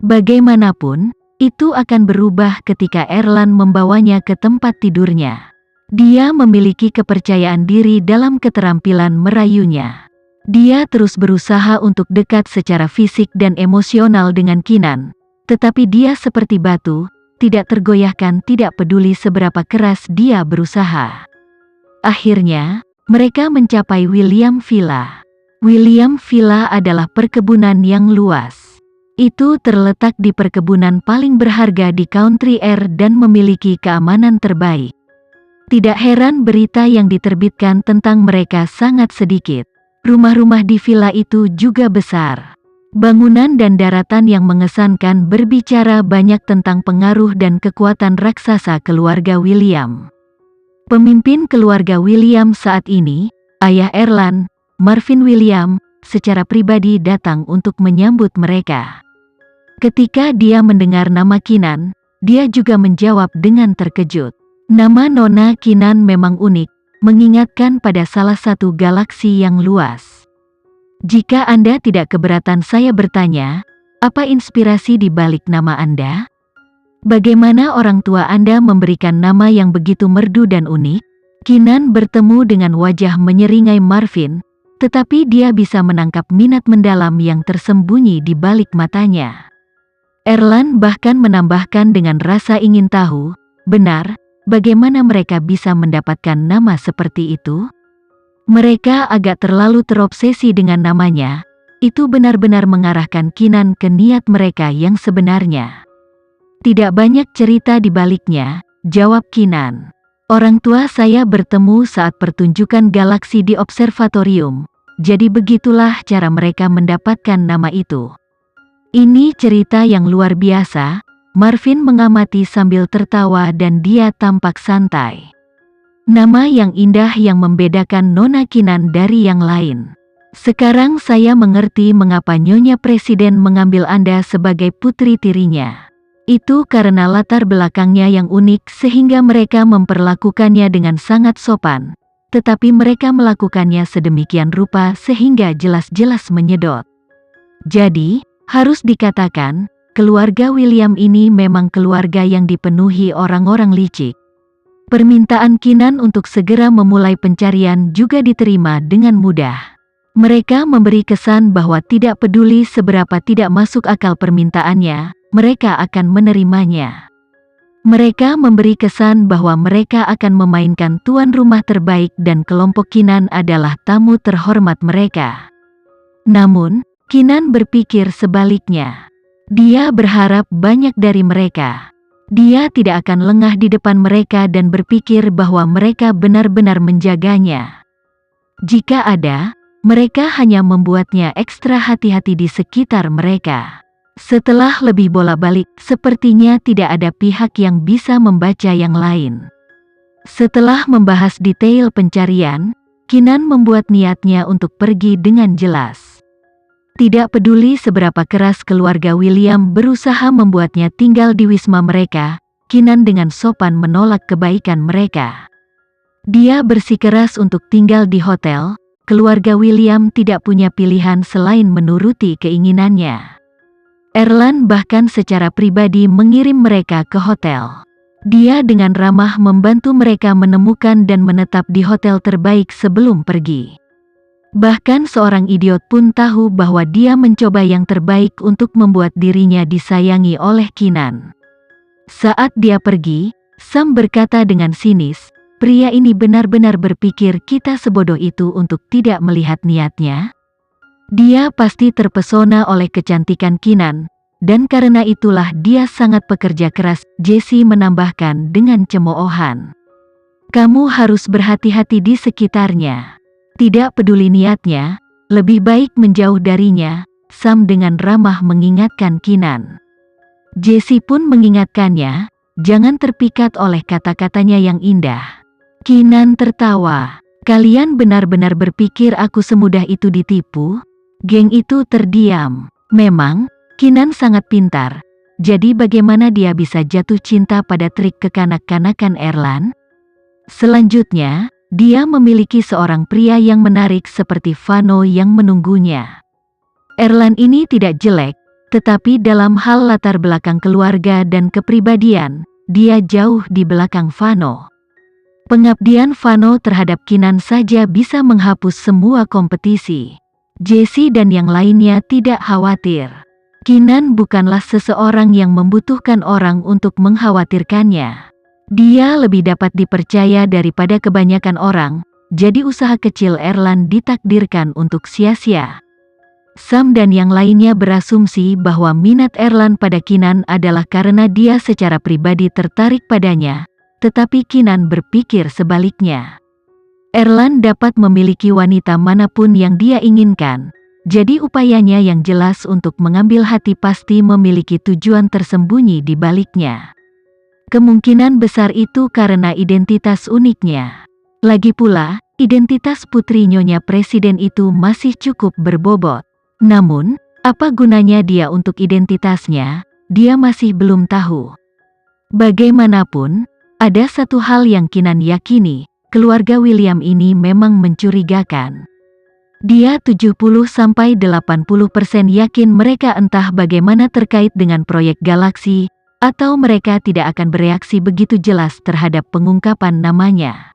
Bagaimanapun, itu akan berubah ketika Erlan membawanya ke tempat tidurnya. Dia memiliki kepercayaan diri dalam keterampilan merayunya. Dia terus berusaha untuk dekat secara fisik dan emosional dengan Kinan, tetapi dia seperti batu, tidak tergoyahkan, tidak peduli seberapa keras dia berusaha. Akhirnya, mereka mencapai William Villa. William Villa adalah perkebunan yang luas. Itu terletak di perkebunan paling berharga di Country Air dan memiliki keamanan terbaik. Tidak heran berita yang diterbitkan tentang mereka sangat sedikit. Rumah-rumah di villa itu juga besar. Bangunan dan daratan yang mengesankan berbicara banyak tentang pengaruh dan kekuatan raksasa keluarga William. Pemimpin keluarga William saat ini, ayah Erlan, Marvin William, secara pribadi datang untuk menyambut mereka. Ketika dia mendengar nama Kinan, dia juga menjawab dengan terkejut. Nama Nona Kinan memang unik, mengingatkan pada salah satu galaksi yang luas. Jika Anda tidak keberatan saya bertanya, apa inspirasi di balik nama Anda? Bagaimana orang tua Anda memberikan nama yang begitu merdu dan unik? Kinan bertemu dengan wajah menyeringai Marvin, tetapi dia bisa menangkap minat mendalam yang tersembunyi di balik matanya. Erlan bahkan menambahkan dengan rasa ingin tahu, benar, bagaimana mereka bisa mendapatkan nama seperti itu? Mereka agak terlalu terobsesi dengan namanya, itu benar-benar mengarahkan Kinan ke niat mereka yang sebenarnya. Tidak banyak cerita di baliknya, jawab Kinan. Orang tua saya bertemu saat pertunjukan galaksi di observatorium, jadi begitulah cara mereka mendapatkan nama itu. Ini cerita yang luar biasa, Marvin mengamati sambil tertawa dan dia tampak santai. Nama yang indah yang membedakan Nona Kinan dari yang lain. Sekarang saya mengerti mengapa Nyonya Presiden mengambil Anda sebagai putri tirinya. Itu karena latar belakangnya yang unik sehingga mereka memperlakukannya dengan sangat sopan. Tetapi mereka melakukannya sedemikian rupa sehingga jelas-jelas menyedot. Jadi, harus dikatakan, keluarga William ini memang keluarga yang dipenuhi orang-orang licik. Permintaan Kinan untuk segera memulai pencarian juga diterima dengan mudah. Mereka memberi kesan bahwa tidak peduli seberapa tidak masuk akal permintaannya, mereka akan menerimanya. Mereka memberi kesan bahwa mereka akan memainkan tuan rumah terbaik dan kelompok Kinan adalah tamu terhormat mereka. Namun, Kinan berpikir sebaliknya. Dia berharap banyak dari mereka. Dia tidak akan lengah di depan mereka dan berpikir bahwa mereka benar-benar menjaganya. Jika ada, mereka hanya membuatnya ekstra hati-hati di sekitar mereka. Setelah lebih bolak-balik, sepertinya tidak ada pihak yang bisa membaca yang lain. Setelah membahas detail pencarian, Kinan membuat niatnya untuk pergi dengan jelas. Tidak peduli seberapa keras keluarga William berusaha membuatnya tinggal di wisma mereka, Kinan dengan sopan menolak kebaikan mereka. Dia bersikeras untuk tinggal di hotel, keluarga William tidak punya pilihan selain menuruti keinginannya. Erlan bahkan secara pribadi mengirim mereka ke hotel. Dia dengan ramah membantu mereka menemukan dan menetap di hotel terbaik sebelum pergi. Bahkan seorang idiot pun tahu bahwa dia mencoba yang terbaik untuk membuat dirinya disayangi oleh Kinan. Saat dia pergi, Sam berkata dengan sinis, pria ini benar-benar berpikir kita sebodoh itu untuk tidak melihat niatnya. Dia pasti terpesona oleh kecantikan Kinan, dan karena itulah dia sangat pekerja keras, Jesse menambahkan dengan cemoohan. Kamu harus berhati-hati di sekitarnya. Tidak peduli niatnya, lebih baik menjauh darinya, Sam dengan ramah mengingatkan Kinan. Jesse pun mengingatkannya, jangan terpikat oleh kata-katanya yang indah. Kinan tertawa, kalian benar-benar berpikir aku semudah itu ditipu? Geng itu terdiam. Memang, Kinan sangat pintar, jadi bagaimana dia bisa jatuh cinta pada trik kekanak-kanakan Erlan? Selanjutnya, dia memiliki seorang pria yang menarik seperti Vano yang menunggunya. Erlan ini tidak jelek, tetapi dalam hal latar belakang keluarga dan kepribadian, dia jauh di belakang Vano. Pengabdian Vano terhadap Kinan saja bisa menghapus semua kompetisi. Jesse dan yang lainnya tidak khawatir. Kinan bukanlah seseorang yang membutuhkan orang untuk mengkhawatirkannya. Dia lebih dapat dipercaya daripada kebanyakan orang, jadi usaha kecil Erlan ditakdirkan untuk sia-sia. Sam dan yang lainnya berasumsi bahwa minat Erlan pada Kinan adalah karena dia secara pribadi tertarik padanya, tetapi Kinan berpikir sebaliknya. Erlan dapat memiliki wanita manapun yang dia inginkan, jadi upayanya yang jelas untuk mengambil hati pasti memiliki tujuan tersembunyi di baliknya. Kemungkinan besar itu karena identitas uniknya. Lagi pula, identitas putri Nyonya Presiden itu masih cukup berbobot. Namun, apa gunanya dia untuk identitasnya, dia masih belum tahu. Bagaimanapun, ada satu hal yang Kinan yakini, keluarga William ini memang mencurigakan. Dia 70-80% yakin mereka entah bagaimana terkait dengan proyek galaksi, atau mereka tidak akan bereaksi begitu jelas terhadap pengungkapan namanya.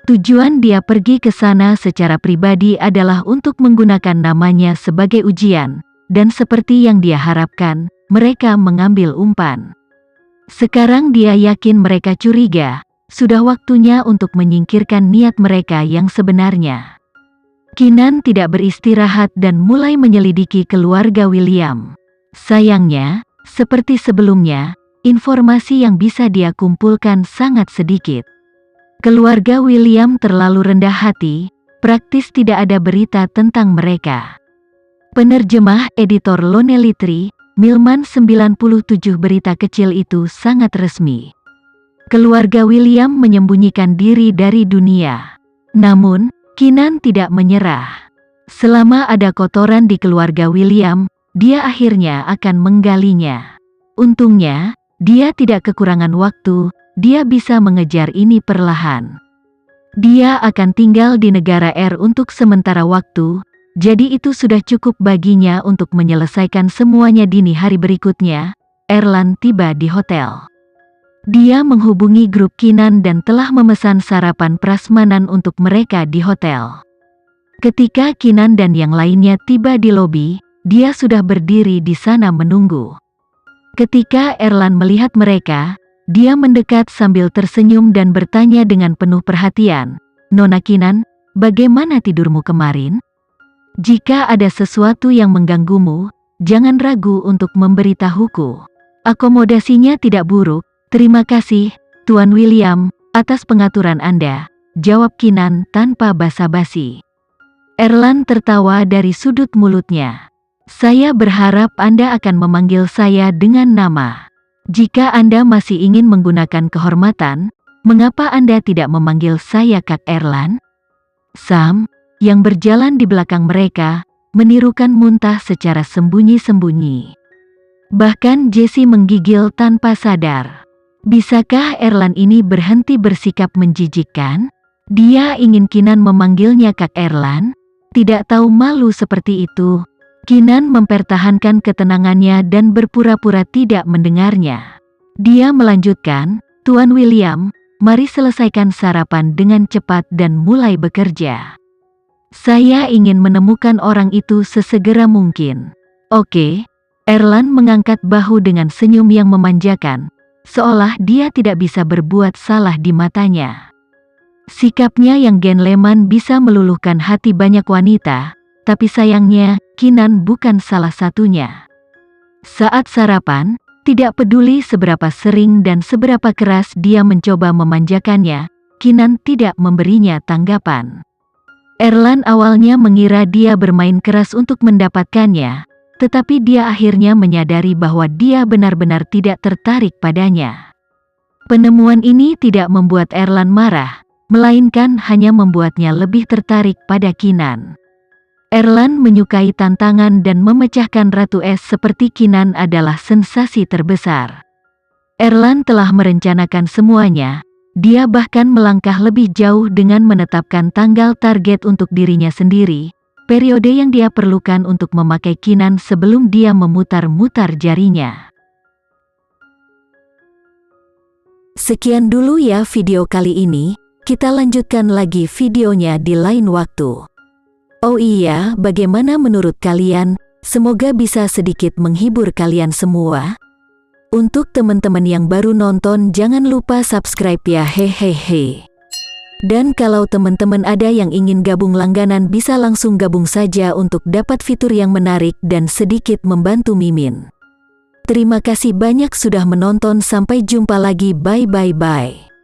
Tujuan dia pergi ke sana secara pribadi adalah untuk menggunakan namanya sebagai ujian, dan seperti yang dia harapkan, mereka mengambil umpan. Sekarang dia yakin mereka curiga, sudah waktunya untuk menyingkirkan niat mereka yang sebenarnya. Kinan tidak beristirahat dan mulai menyelidiki keluarga William. Sayangnya, seperti sebelumnya, informasi yang bisa dia kumpulkan sangat sedikit. Keluarga William terlalu rendah hati, praktis tidak ada berita tentang mereka. Penerjemah editor Lonelitri, Milman 97 berita kecil itu sangat resmi. Keluarga William menyembunyikan diri dari dunia. Namun, Kinan tidak menyerah. Selama ada kotoran di keluarga William, dia akhirnya akan menggalinya. Untungnya, dia tidak kekurangan waktu. Dia bisa mengejar ini perlahan. Dia akan tinggal di negara R untuk sementara waktu, jadi itu sudah cukup baginya untuk menyelesaikan semuanya. Dini hari berikutnya, Erlan tiba di hotel. Dia menghubungi grup Kinan dan telah memesan sarapan prasmanan untuk mereka di hotel. Ketika Kinan dan yang lainnya tiba di lobi, dia sudah berdiri di sana menunggu. Ketika Erlan melihat mereka, dia mendekat sambil tersenyum dan bertanya dengan penuh perhatian, "Nona Kinan, bagaimana tidurmu kemarin? Jika ada sesuatu yang mengganggumu, jangan ragu untuk memberitahuku. Akomodasinya tidak buruk, terima kasih, Tuan William, atas pengaturan Anda," jawab Kinan tanpa basa-basi. Erlan tertawa dari sudut mulutnya. "Saya berharap Anda akan memanggil saya dengan nama. Jika Anda masih ingin menggunakan kehormatan, mengapa Anda tidak memanggil saya Kak Erlan?" Sam, yang berjalan di belakang mereka, menirukan muntah secara sembunyi-sembunyi. Bahkan Jesse menggigil tanpa sadar. Bisakah Erlan ini berhenti bersikap menjijikkan? Dia ingin Kinan memanggilnya Kak Erlan? Tidak tahu malu seperti itu. Kinan mempertahankan ketenangannya dan berpura-pura tidak mendengarnya. Dia melanjutkan, "Tuan William, mari selesaikan sarapan dengan cepat dan mulai bekerja. Saya ingin menemukan orang itu sesegera mungkin." "Oke." Erlan mengangkat bahu dengan senyum yang memanjakan, seolah dia tidak bisa berbuat salah di matanya. Sikapnya yang gentleman bisa meluluhkan hati banyak wanita, tapi sayangnya, Kinan bukan salah satunya. Saat sarapan, tidak peduli seberapa sering dan seberapa keras dia mencoba memanjakannya, Kinan tidak memberinya tanggapan. Erlan awalnya mengira dia bermain keras untuk mendapatkannya, tetapi dia akhirnya menyadari bahwa dia benar-benar tidak tertarik padanya. Penemuan ini tidak membuat Erlan marah, melainkan hanya membuatnya lebih tertarik pada Kinan. Erlan menyukai tantangan dan memecahkan ratu es seperti Kinan adalah sensasi terbesar. Erlan telah merencanakan semuanya, dia bahkan melangkah lebih jauh dengan menetapkan tanggal target untuk dirinya sendiri, periode yang dia perlukan untuk memakai Kinan sebelum dia memutar-mutar jarinya. Sekian dulu ya video kali ini, kita lanjutkan lagi videonya di lain waktu. Oh iya, bagaimana menurut kalian? Semoga bisa sedikit menghibur kalian semua. Untuk teman-teman yang baru nonton, jangan lupa subscribe ya, hehehe. Dan kalau teman-teman ada yang ingin gabung langganan, bisa langsung gabung saja untuk dapat fitur yang menarik dan sedikit membantu Mimin. Terima kasih banyak sudah menonton, sampai jumpa lagi, bye.